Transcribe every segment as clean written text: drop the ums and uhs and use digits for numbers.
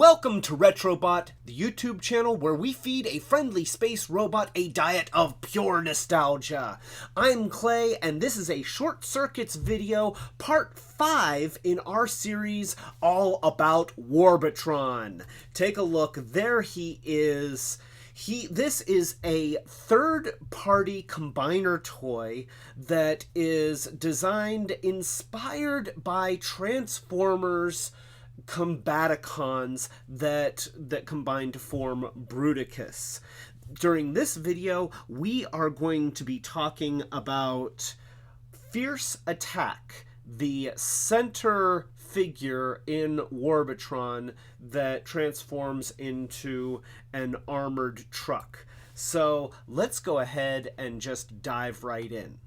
Welcome to Retrobot, the YouTube channel where we feed a friendly space robot a diet of pure nostalgia. I'm Clay, and this is a Short Circuits video, part 5 in our series all about Warbotron. Take a look, there he is. This is a third-party combiner toy that is designed, inspired by Transformers Combaticons that combine to form Bruticus. During this video, we are going to be talking about Fierce Attack, the center figure in Warbotron that transforms into an armored truck. So let's go ahead and just dive right in.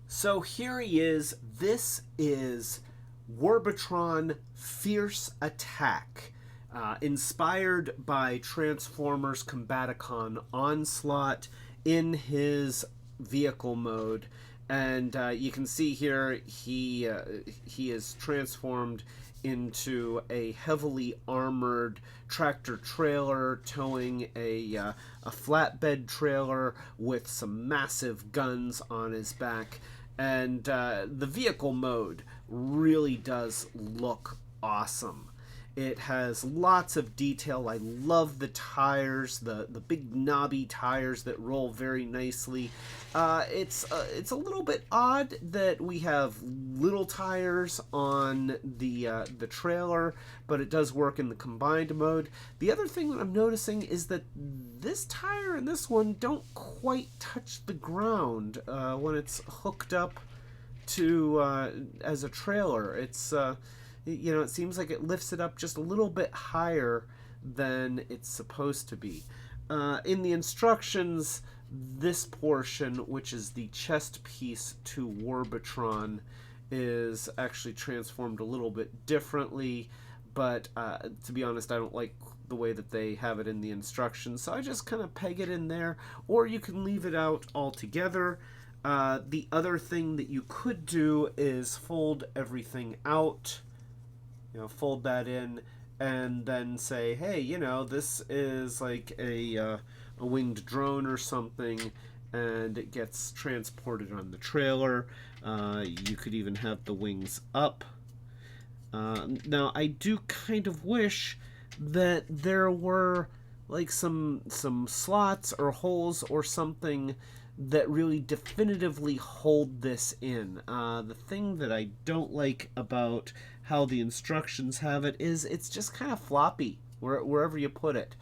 So here he is. This is Warbotron Fierce Attack, inspired by Transformers Combaticon Onslaught in his vehicle mode. And you can see here he is transformed into a heavily armored tractor trailer towing a flatbed trailer with some massive guns on his back. And the vehicle mode really does look awesome. It has lots of detail. I love the tires, the big knobby tires that roll very nicely. It's a little bit odd that we have little tires on the trailer, but it does work in the combined mode. The other thing that I'm noticing is that this tire and this one don't quite touch the ground when it's hooked up to as a trailer. It's it seems like it lifts it up just a little bit higher than it's supposed to be. In the instructions, this portion, which is the chest piece to Warbotron, is actually transformed a little bit differently, but to be honest, I don't like the way that they have it in the instructions, so I just kind of peg it in there, or you can leave it out altogether. The other thing that you could do is fold everything out, fold that in, and then say, hey, this is like a winged drone or something, and it gets transported on the trailer. You could even have the wings up. Now, I do kind of wish that there were like some slots or holes or something that really definitively hold this in. The thing that I don't like about how the instructions have it is it's just kind of floppy wherever you put it.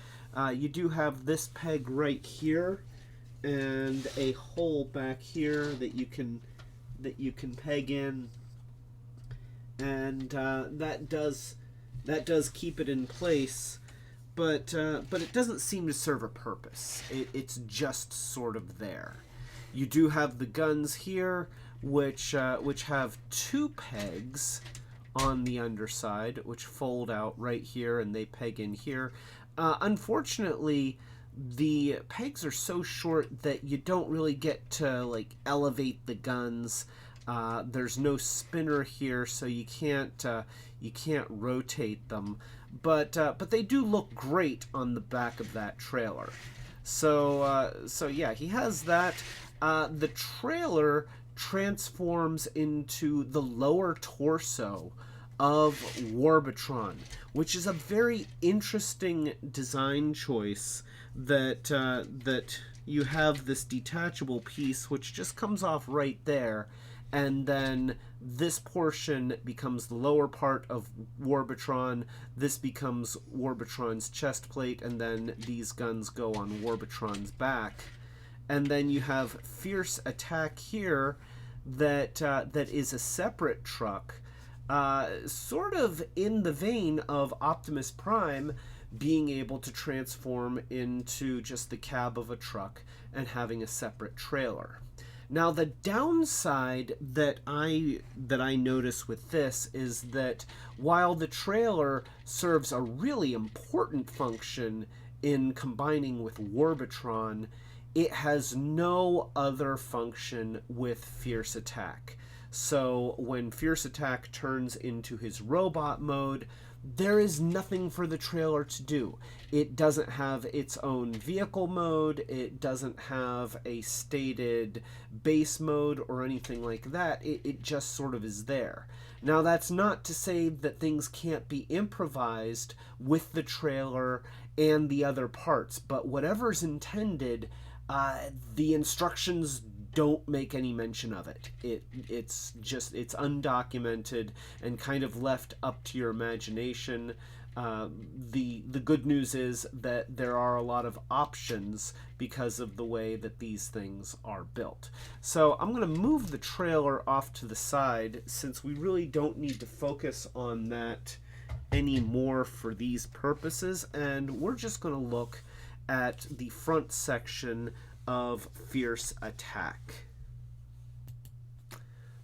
You do have this peg right here and a hole back here that you can peg in, and that does keep it in place. But it doesn't seem to serve a purpose. It's just sort of there. You do have the guns here, which have two pegs on the underside, which fold out right here, and they peg in here. Unfortunately, the pegs are so short that you don't really get to like elevate the guns. There's no spinner here, so you can't rotate them. But they do look great on the back of that trailer. So yeah, he has that. The trailer transforms into the lower torso of Warbotron, which is a very interesting design choice. That you have this detachable piece which just comes off right there, and then this portion becomes the lower part of Warbotron. This becomes Warbotron's chest plate, and then these guns go on Warbotron's back. And then you have Fierce Attack here that is a separate truck, sort of in the vein of Optimus Prime being able to transform into just the cab of a truck and having a separate trailer. Now, the downside that I notice with this is that while the trailer serves a really important function in combining with Warbotron, it has no other function with Fierce Attack. So when Fierce Attack turns into his robot mode, there is nothing for the trailer to do. It doesn't have its own vehicle mode, it doesn't have a stated base mode or anything like that. It just sort of is there. Now, that's not to say that things can't be improvised with the trailer and the other parts, but whatever's intended, the instructions don't make any mention of it. It's undocumented and kind of left up to your imagination. The good news is that there are a lot of options because of the way that these things are built. So I'm going to move the trailer off to the side since we really don't need to focus on that anymore for these purposes, and we're just going to look at the front section of Fierce Attack.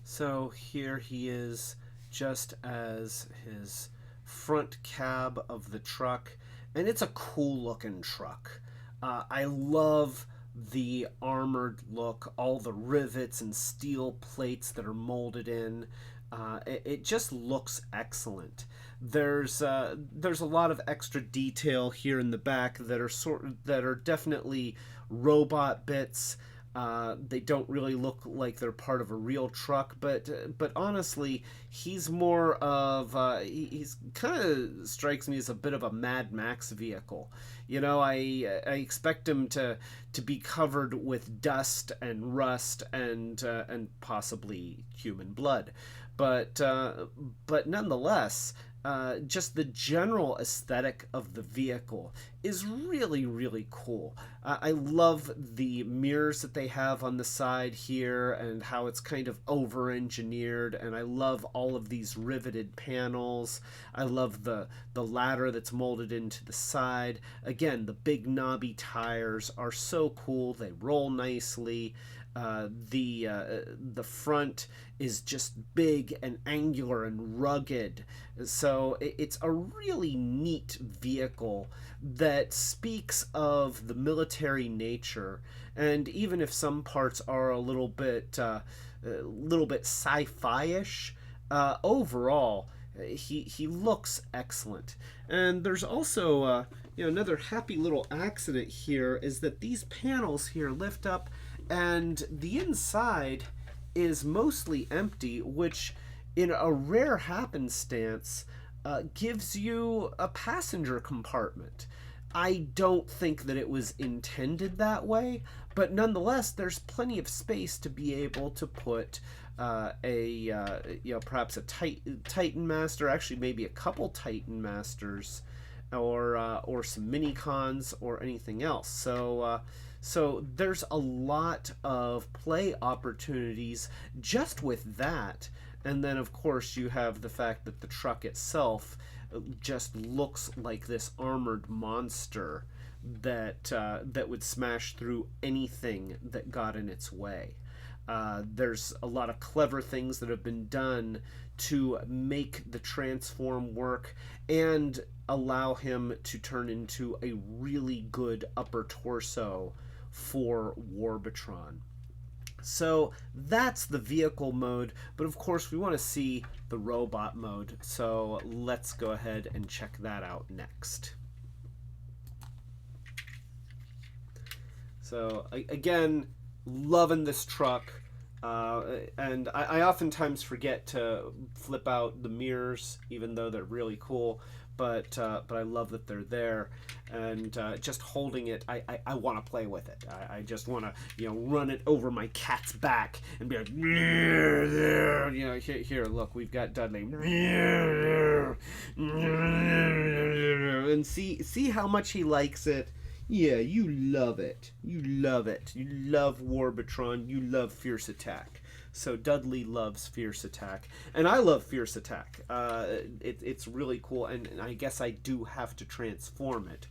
So here he is just as his front cab of the truck, and it's a cool looking truck. I love the armored look, all the rivets and steel plates that are molded in. It just looks excellent. There's a lot of extra detail here in the back that are definitely robot bits. They don't really look like they're part of a real truck, but honestly, he's more of he's kind of strikes me as a bit of a Mad Max vehicle. You know, I expect him to be covered with dust and rust and possibly human blood, but nonetheless. Just the general aesthetic of the vehicle is really, really cool. I love the mirrors that they have on the side here and how it's kind of over-engineered, and I love all of these riveted panels. I love the ladder that's molded into the side. Again, the big knobby tires are so cool. They roll nicely. The front is just big and angular and rugged, so it's a really neat vehicle that speaks of the military nature. And even if some parts are a little bit sci-fi-ish, overall he looks excellent. And there's also another happy little accident here is that these panels here lift up and the inside is mostly empty, which in a rare happenstance gives you a passenger compartment. I don't think that it was intended that way, but nonetheless there's plenty of space to be able to put perhaps a Titan Master, actually maybe a couple Titan Masters, or some Minicons or anything else. So there's a lot of play opportunities just with that. And then, of course, you have the fact that the truck itself just looks like this armored monster that would smash through anything that got in its way. There's a lot of clever things that have been done to make the transform work and allow him to turn into a really good upper torso for Warbotron. So that's the vehicle mode, but of course we want to see the robot mode, so let's go ahead and check that out next. So again, loving this truck, and I oftentimes forget to flip out the mirrors even though they're really cool, but I love that they're there, and just holding it, I want to play with it. I just want to run it over my cat's back and be like, here look, we've got Dudley, and see how much he likes it. Yeah, you love it. You love it. You love Warbotron. You love Fierce Attack. So Dudley loves Fierce Attack, and I love Fierce Attack. It's really cool, and I guess I do have to transform it.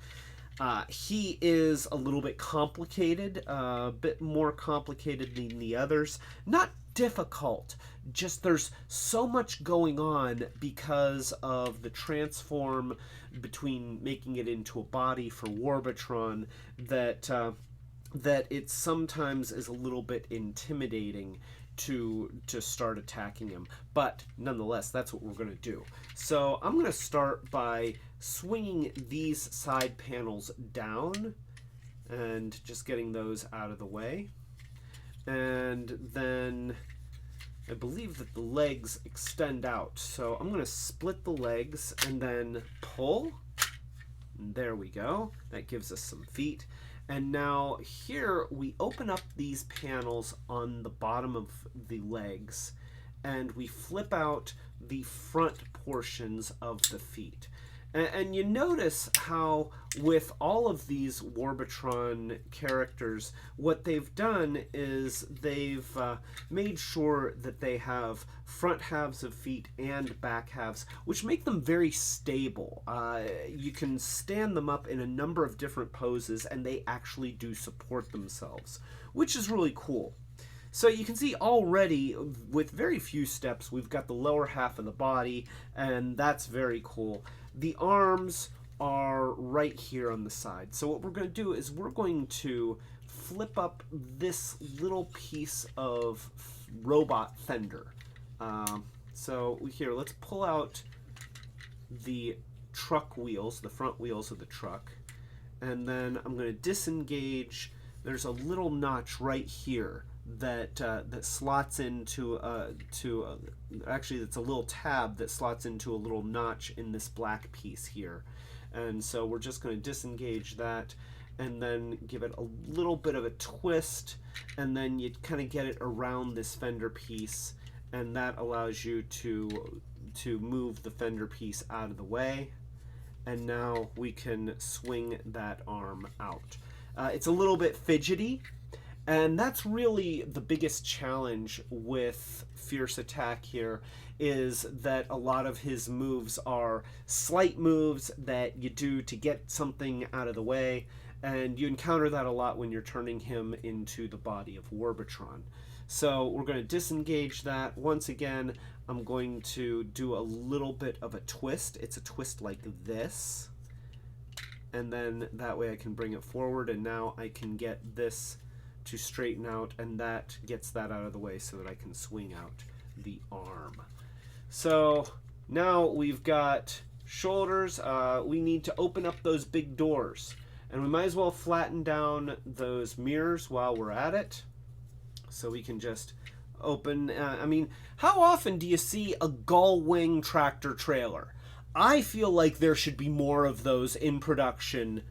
He is a little bit complicated, a bit more complicated than the others. Not difficult, just there's so much going on because of the transform between making it into a body for Warbotron that it sometimes is a little bit intimidating to start attacking him. But nonetheless, that's what we're going to do. So I'm going to start by swinging these side panels down and just getting those out of the way. And then I believe that the legs extend out. So I'm going to split the legs and then pull. And there we go. That gives us some feet. And now here we open up these panels on the bottom of the legs and we flip out the front portions of the feet. And you notice how with all of these Warbotron characters, what they've done is they've made sure that they have front halves of feet and back halves, which make them very stable. You can stand them up in a number of different poses and they actually do support themselves, which is really cool. So you can see already, with very few steps, we've got the lower half of the body, and that's very cool. The arms are right here on the side. So what we're going to do is we're going to flip up this little piece of robot fender. So here, let's pull out the truck wheels, the front wheels of the truck, and then I'm going to disengage. There's a little notch right here that slots into actually it's a little tab that slots into a little notch in this black piece here, and so we're just going to disengage that and then give it a little bit of a twist, and then you kind of get it around this fender piece, and that allows you to move the fender piece out of the way, and now we can swing that arm out. It's a little bit fidgety. And that's really the biggest challenge with Fierce Attack here, is that a lot of his moves are slight moves that you do to get something out of the way, and you encounter that a lot when you're turning him into the body of Warbotron. So we're going to disengage that. Once again, I'm going to do a little bit of a twist. It's a twist like this, and then that way I can bring it forward, and now I can get this to straighten out, and that gets that out of the way so that I can swing out the arm. So now we've got shoulders. We need to open up those big doors, and we might as well flatten down those mirrors while we're at it, so we can just open. I mean, how often do you see a gull wing tractor trailer? I feel like there should be more of those in production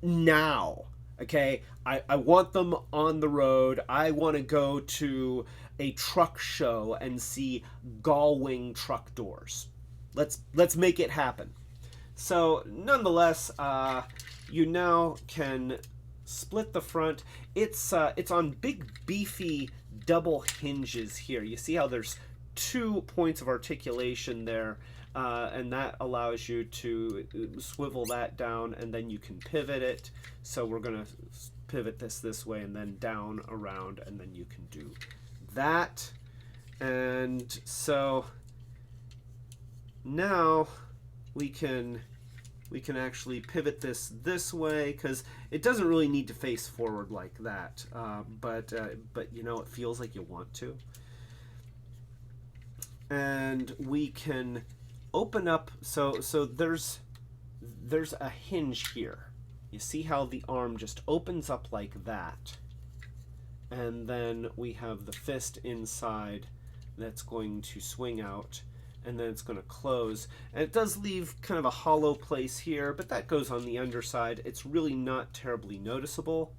now. Okay, I want them on the road. I want to go to a truck show and see gull wing truck doors. Let's make it happen. So nonetheless, you now can split the front. It's on big beefy double hinges here. You see how there's 2 points of articulation there. And that allows you to swivel that down, and then you can pivot it. So we're going to pivot this way and then down, around, and then you can do that. And so now we can actually pivot this way, because it doesn't really need to face forward like that. But you know, it feels like you want to. And we can open up, so there's a hinge here. You see how the arm just opens up like that, and then we have the fist inside that's going to swing out, and then it's going to close, and it does leave kind of a hollow place here, but that goes on the underside. It's really not terribly noticeable.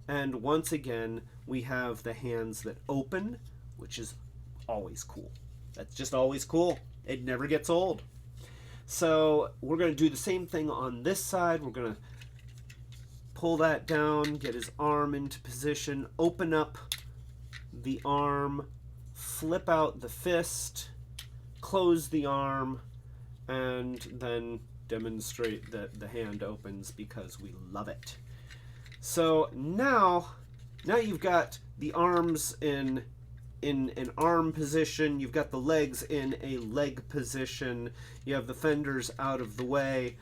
And once again, we have the hands that open, which is always cool. That's just always cool. It never gets old. So we're going to do the same thing on this side. We're going to pull that down, get his arm into position, open up the arm, flip out the fist, close the arm, and then demonstrate that the hand opens because we love it. So now you've got the arms in an arm position, you've got the legs in a leg position, you have the fenders out of the way.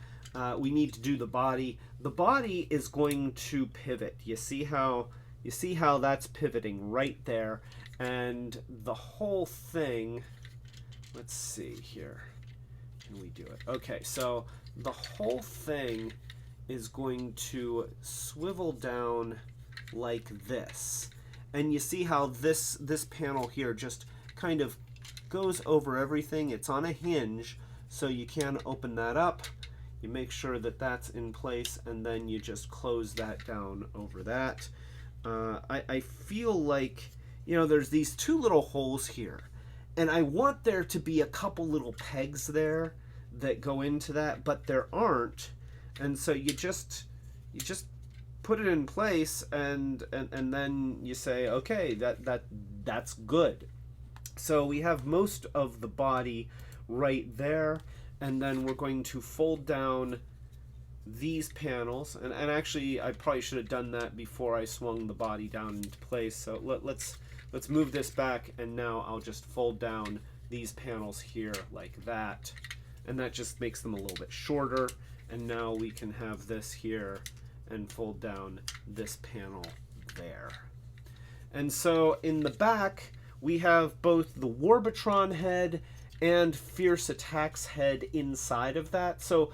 We need to do the body. The body is going to pivot. You see how You see how that's pivoting right there, and the whole thing, let's see here. Can we do it? Okay, so the whole thing is going to swivel down like this. And you see how this panel here just kind of goes over everything. It's on a hinge, so you can open that up. You make sure that that's in place, and then you just close that down over that. I feel like, you know, there's these two little holes here, and I want there to be a couple little pegs there that go into that, but there aren't. And so you just put it in place, and then you say, okay, that's good. So we have most of the body right there, and then we're going to fold down these panels, and actually I probably should have done that before I swung the body down into place. So let's move this back, and now I'll just fold down these panels here like that, and that just makes them a little bit shorter. And now we can have this here and fold down this panel there. And so in the back, we have both the Warbotron head and Fierce Attack's head inside of that. So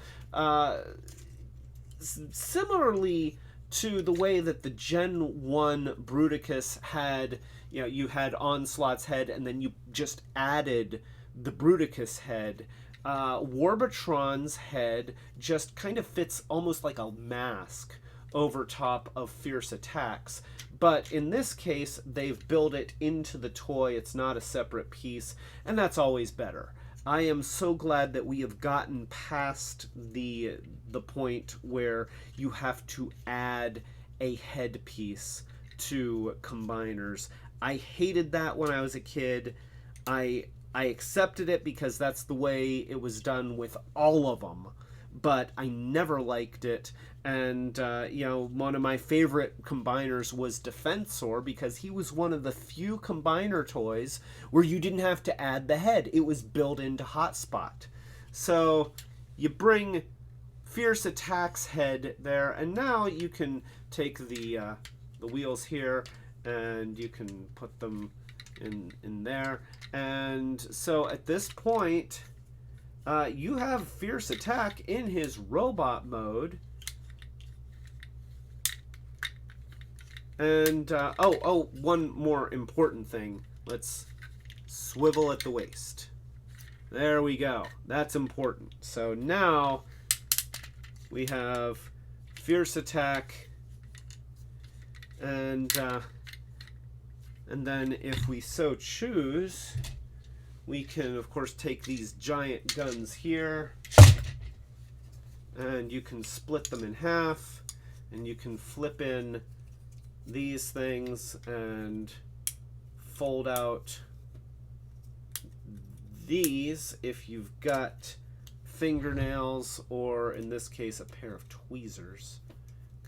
similarly to the way that the Gen 1 Bruticus had, you know, you had Onslaught's head and then you just added the Bruticus head, Warbotron's head just kind of fits almost like a mask over top of Fierce Attack's. But in this case, they've built it into the toy. It's not a separate piece, and that's always better. I am so glad that we have gotten past the point where you have to add a headpiece to combiners. I hated that when I was a kid. I accepted it because that's the way it was done with all of them, but I never liked it. And, you know, one of my favorite combiners was Defensor, because he was one of the few combiner toys where you didn't have to add the head. It was built into Hotspot. So you bring Fierce Attack's head there, and now you can take the wheels here and you can put them in there. And so at this point, you have Fierce Attack in his robot mode. And, one more important thing. Let's swivel at the waist. There we go. That's important. So now we have Fierce Attack, and then if we so choose, we can of course take these giant guns here, and you can split them in half, and you can flip in these things and fold out these if you've got fingernails, or in this case a pair of tweezers.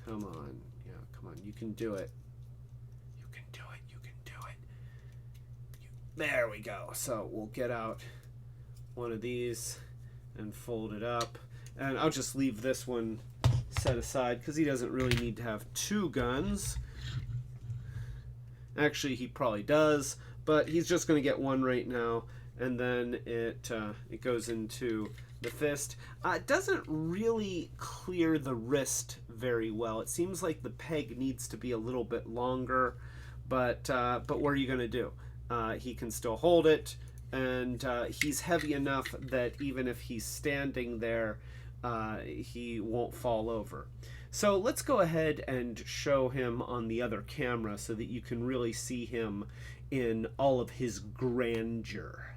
Come on, yeah, come on, you can do it. You can do it, you can do it. There we go. So we'll get out one of these and fold it up, and I'll just leave this one set aside because he doesn't really need to have two guns. Actually, he probably does, but he's just going to get one right now, and then it goes into the fist. It doesn't really clear the wrist very well. It seems like the peg needs to be a little bit longer, but what are you going to do? He can still hold it, and he's heavy enough that even if he's standing there, he won't fall over. So let's go ahead and show him on the other camera so that you can really see him in all of his grandeur.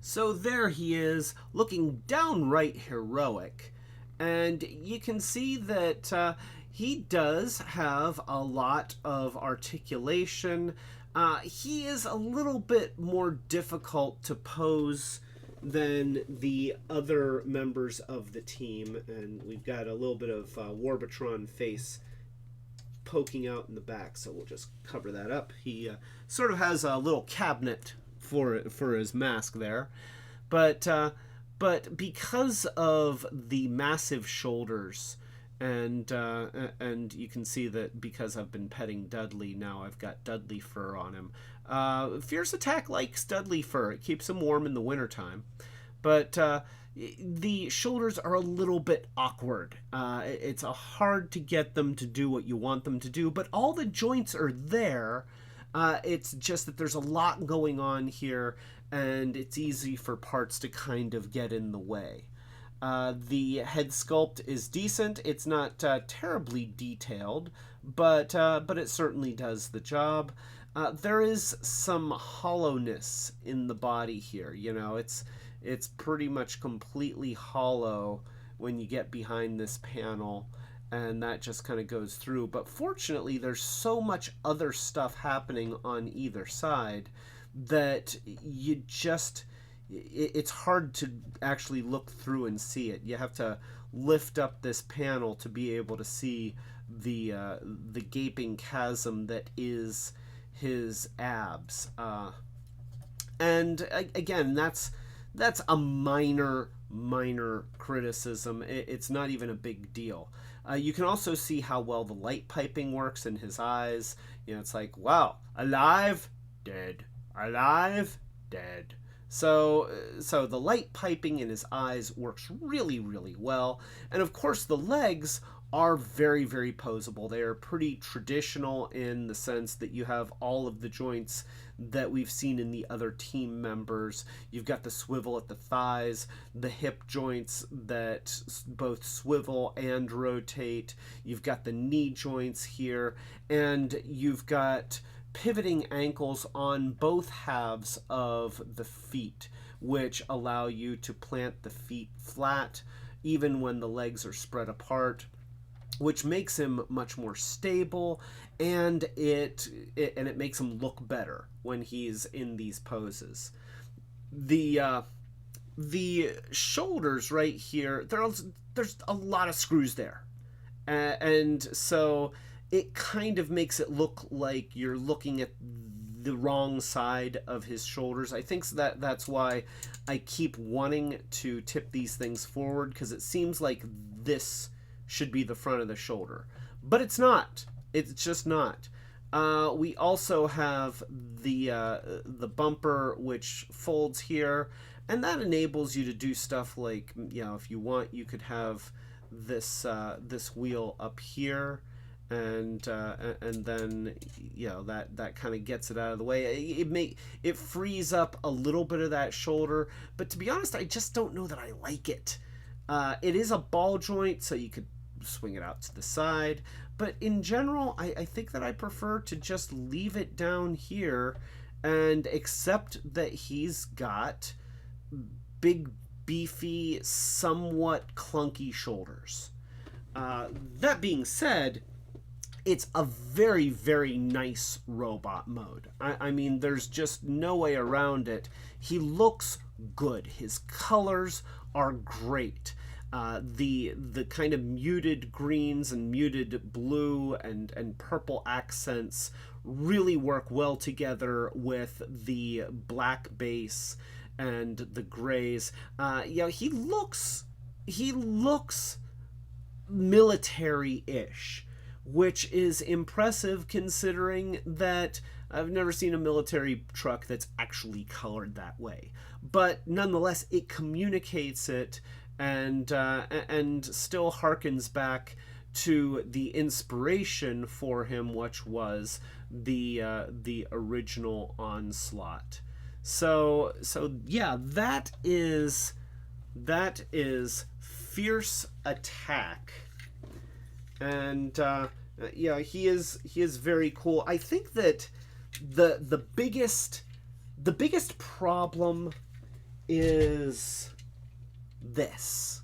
So there he is, looking downright heroic, and you can see that he does have a lot of articulation. He is a little bit more difficult to pose than the other members of the team, and we've got a little bit of Warbotron face poking out in the back, so we'll just cover that up. He sort of has a little cabinet for his mask there, but because of the massive shoulders and you can see that because I've been petting Dudley, now I've got Dudley fur on him. Fierce Attack likes Dudley fur. It keeps him warm in the wintertime. But the shoulders are a little bit awkward. It's hard to get them to do what you want them to do, but all the joints are there. It's just that there's a lot going on here, and it's easy for parts to kind of get in the way. The head sculpt is decent. It's not terribly detailed, but it certainly does the job. There is some hollowness in the body here. You know, it's pretty much completely hollow when you get behind this panel, and that just kind of goes through. But fortunately, there's so much other stuff happening on either side that it's hard to actually look through and see it. You have to lift up this panel to be able to see the gaping chasm that is his abs. And again, that's a minor criticism. It's not even a big deal. You can also see how well the light piping works in his eyes. You know, it's like, wow, alive, dead, alive, dead. So the light piping in his eyes works really, really well. And of course, the legs are very, very posable. They are pretty traditional in the sense that you have all of the joints that we've seen in the other team members. You've got the swivel at the thighs, the hip joints that both swivel and rotate. You've got the knee joints here, and you've got pivoting ankles on both halves of the feet, which allow you to plant the feet flat even when the legs are spread apart, which makes him much more stable, and it makes him look better when he's in these poses. The shoulders right here, there's a lot of screws there, and so it kind of makes it look like you're looking at the wrong side of his shoulders. I think that's why I keep wanting to tip these things forward, because it seems like this should be the front of the shoulder, but it's not. It's just not. We also have the bumper, which folds here, and that enables you to do stuff like, you know, if you want, you could have this wheel up here, and then, you know, that kind of gets it out of the way. It frees up a little bit of that shoulder, but to be honest, I just don't know that I like it. It is a ball joint, so you could swing it out to the side, but in general, I think that I prefer to just leave it down here and accept that he's got big, beefy, somewhat clunky shoulders. That being said, it's a very, very nice robot mode. I mean, there's just no way around it. He looks good. His colors are great. The kind of muted greens and muted blue and purple accents really work well together with the black base and the grays. You know, he looks military-ish, which is impressive considering that I've never seen a military truck that's actually colored that way. But nonetheless, it communicates it, and still harkens back to the inspiration for him, which was the original Onslaught. So yeah, that is Fierce Attack, and yeah, he is very cool. I think that the biggest problem is this.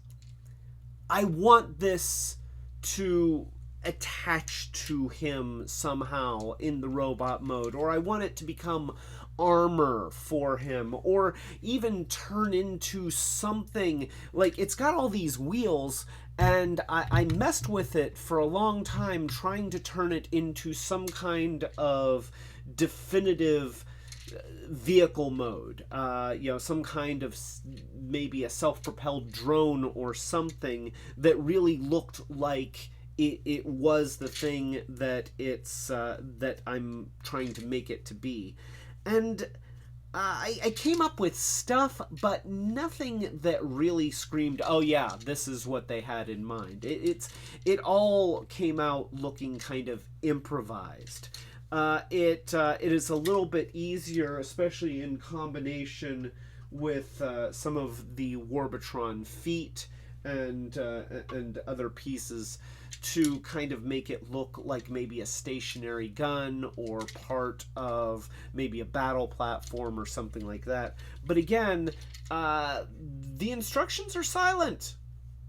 I want this to attach to him somehow in the robot mode, or I want it to become armor for him, or even turn into something. Like, it's got all these wheels, and I messed with it for a long time trying to turn it into some kind of definitive vehicle mode, some kind of maybe a self-propelled drone or something that really looked like it was the thing that that I'm trying to make it to be. And I came up with stuff, but nothing that really screamed, "Oh yeah, this is what they had in mind." It all came out looking kind of improvised. It is a little bit easier, especially in combination with some of the Warbotron feet and other pieces, to kind of make it look like maybe a stationary gun or part of maybe a battle platform or something like that. But again, the instructions are silent.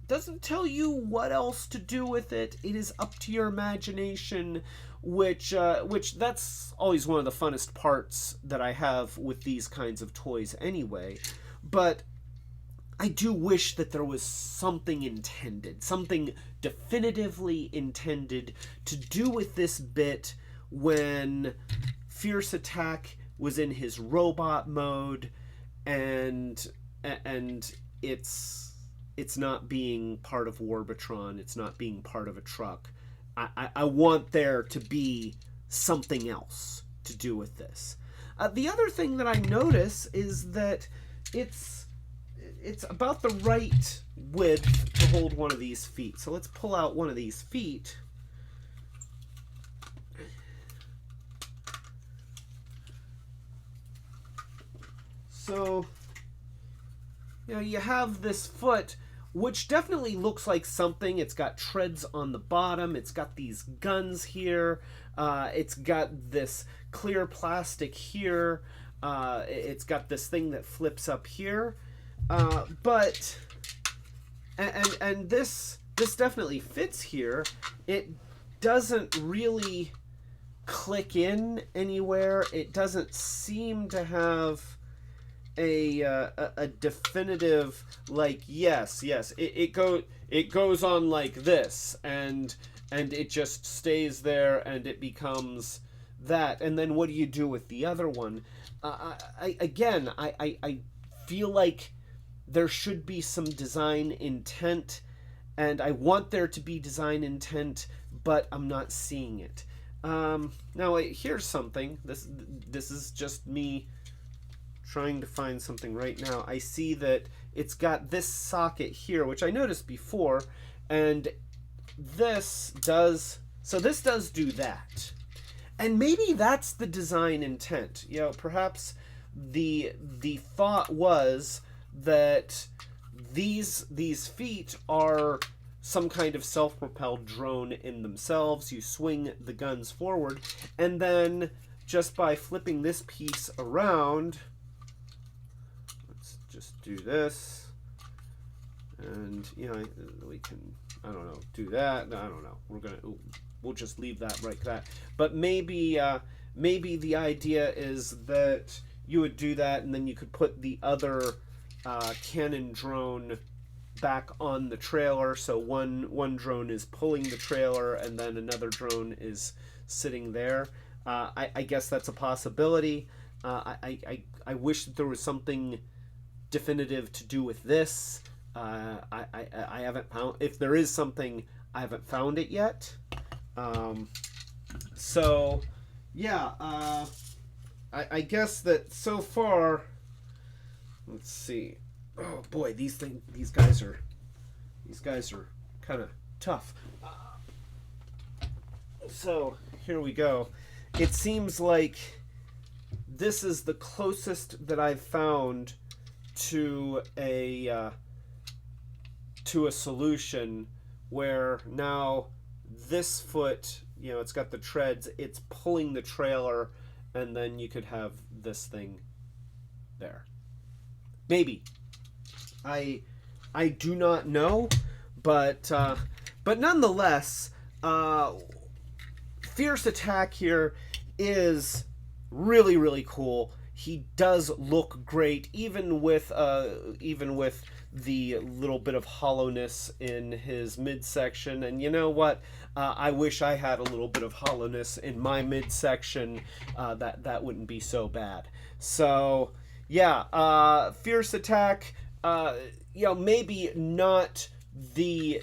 Doesn't tell you what else to do with it. It is up to your imagination, which that's always one of the funnest parts that I have with these kinds of toys anyway. But I do wish that there was something intended, something definitively intended to do with this bit when Fierce Attack was in his robot mode, and it's not being part of Warbotron, it's not being part of a truck. I want there to be something else to do with this. The other thing that I notice is that it's about the right width to hold one of these feet. So let's pull out one of these feet. So, you have this foot, which definitely looks like something. It's got treads on the bottom. It's got these guns here. It's got this clear plastic here. It's got this thing that flips up here. But this definitely fits here. It doesn't really click in anywhere. It doesn't seem to have a definitive, like, yes, it goes on like this, and it just stays there, and it becomes that. And then what do you do with the other one? I feel like there should be some design intent, and I want there to be design intent, but I'm not seeing it. Now, here's something. This is just me trying to find something right now. I see that it's got this socket here, which I noticed before, and this does do that. And maybe that's the design intent. Perhaps the thought was that these feet are some kind of self-propelled drone in themselves. You swing the guns forward, and then just by flipping this piece around, let's just do this, and we can, I don't know, do that. I don't know. We'll just leave that like that. But maybe the idea is that you would do that, and then you could put the other cannon drone back on the trailer. So one drone is pulling the trailer, and then another drone is sitting there. I guess that's a possibility. I wish that there was something definitive to do with this. I haven't found. If there is something, I haven't found it yet. So yeah, I guess that so far. Let's see. Oh boy, these guys are kind of tough. So here we go. It seems like this is the closest that I've found to a solution where now this foot, it's got the treads, it's pulling the trailer, and then you could have this thing there. Maybe. I do not know, but nonetheless, Fierce Attack here is really, really cool. He does look great, even with the little bit of hollowness in his midsection. And you know what? I wish I had a little bit of hollowness in my midsection. That wouldn't be so bad. So yeah, Fierce Attack. Maybe not the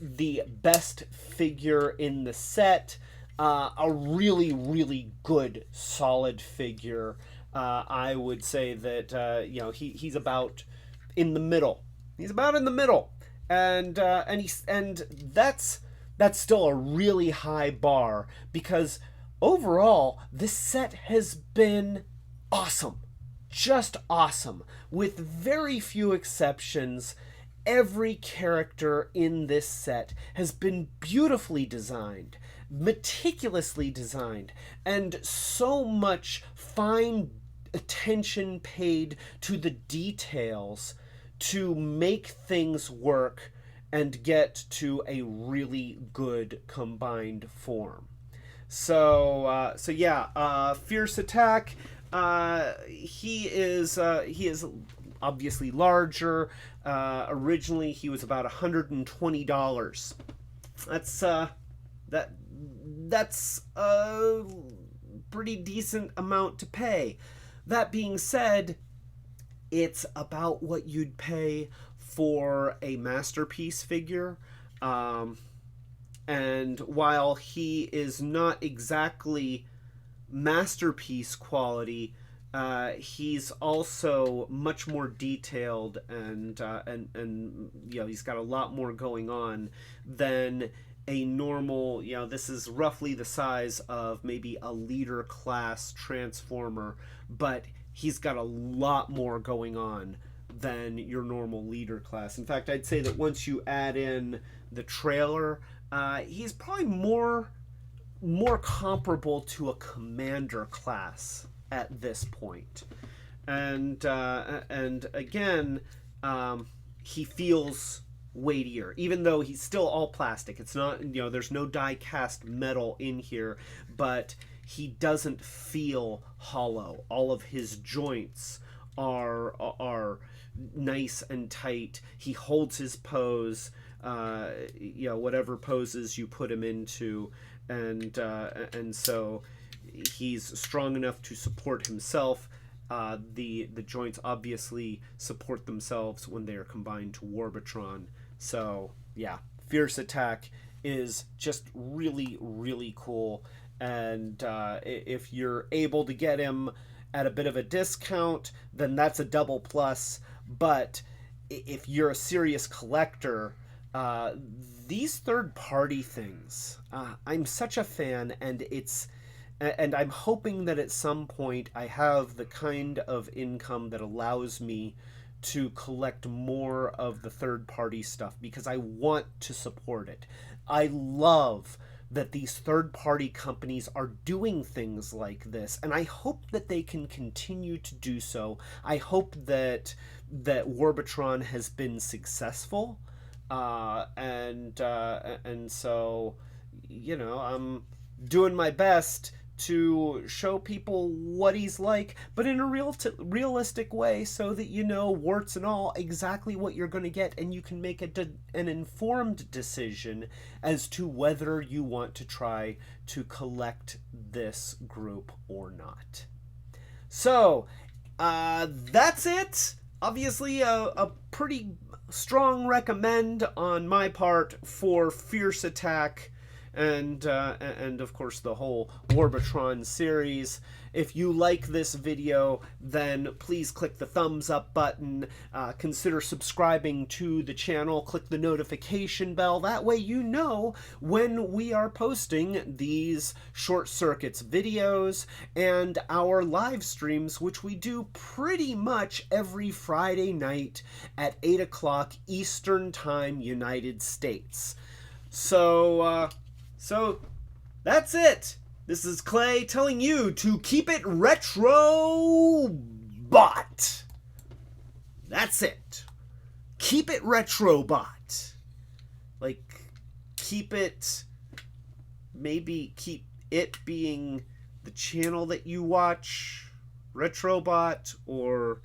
best figure in the set. A really, really good, solid figure. I would say that he's about in the middle. He's about in the middle, and that's still a really high bar, because overall this set has been awesome, just awesome, with very few exceptions. Every character in this set has been beautifully designed, meticulously designed, and so much fine attention paid to the details to make things work and get to a really good combined form. So yeah, Fierce Attack. He is obviously larger. Originally, he was about $120. That's a pretty decent amount to pay. That being said, it's about what you'd pay for a masterpiece figure. And while he is not exactly masterpiece quality, he's also much more detailed, and he's got a lot more going on than a normal. This is roughly the size of maybe a leader class Transformer, but he's got a lot more going on than your normal leader class. In fact, I'd say that once you add in the trailer, he's probably more comparable to a commander class at this point. And again, he feels weightier, even though he's still all plastic. It's not, there's no die cast metal in here, but he doesn't feel hollow. All of his joints are nice and tight. He holds his pose, whatever poses you put him into, and so he's strong enough to support himself. The joints obviously support themselves when they are combined to Warbotron. So yeah, Fierce Attack is just really, really cool. And if you're able to get him at a bit of a discount, then that's a double plus. But if you're a serious collector, these third-party things, I'm such a fan, and I'm hoping that at some point I have the kind of income that allows me to collect more of the third-party stuff, because I want to support it. I love that these third-party companies are doing things like this, and I hope that they can continue to do so. I hope that Warbotron has been successful, and so I'm doing my best to show people what he's like, but in a realistic way, so that warts and all, exactly what you're going to get, and you can make an informed decision as to whether you want to try to collect this group or not. So that's it. Obviously a pretty strong recommend on my part for Fierce Attack, and of course the whole Warbotron series. If you like this video, then please click the thumbs up button. Consider subscribing to the channel. Click the notification bell. That way you know when we are posting these Short Circuits videos and our live streams, which we do pretty much every Friday night at 8 o'clock Eastern Time, United States. So that's it. This is Clay telling you to keep it Retrobot. That's it. Keep it Retrobot. Keep it, maybe keep it being the channel that you watch Retrobot, or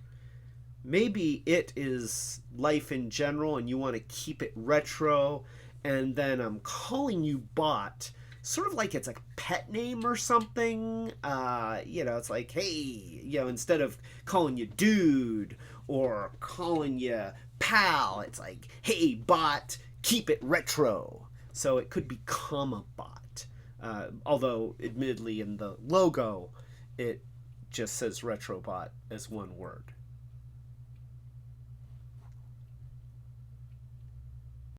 maybe it is life in general and you want to keep it retro, and then I'm calling you bot sort of like it's a pet name or something. It's like, hey, instead of calling you dude or calling you pal, it's like, hey, bot, keep it retro. So it could become a bot. Although, admittedly, in the logo, it just says Retrobot as one word.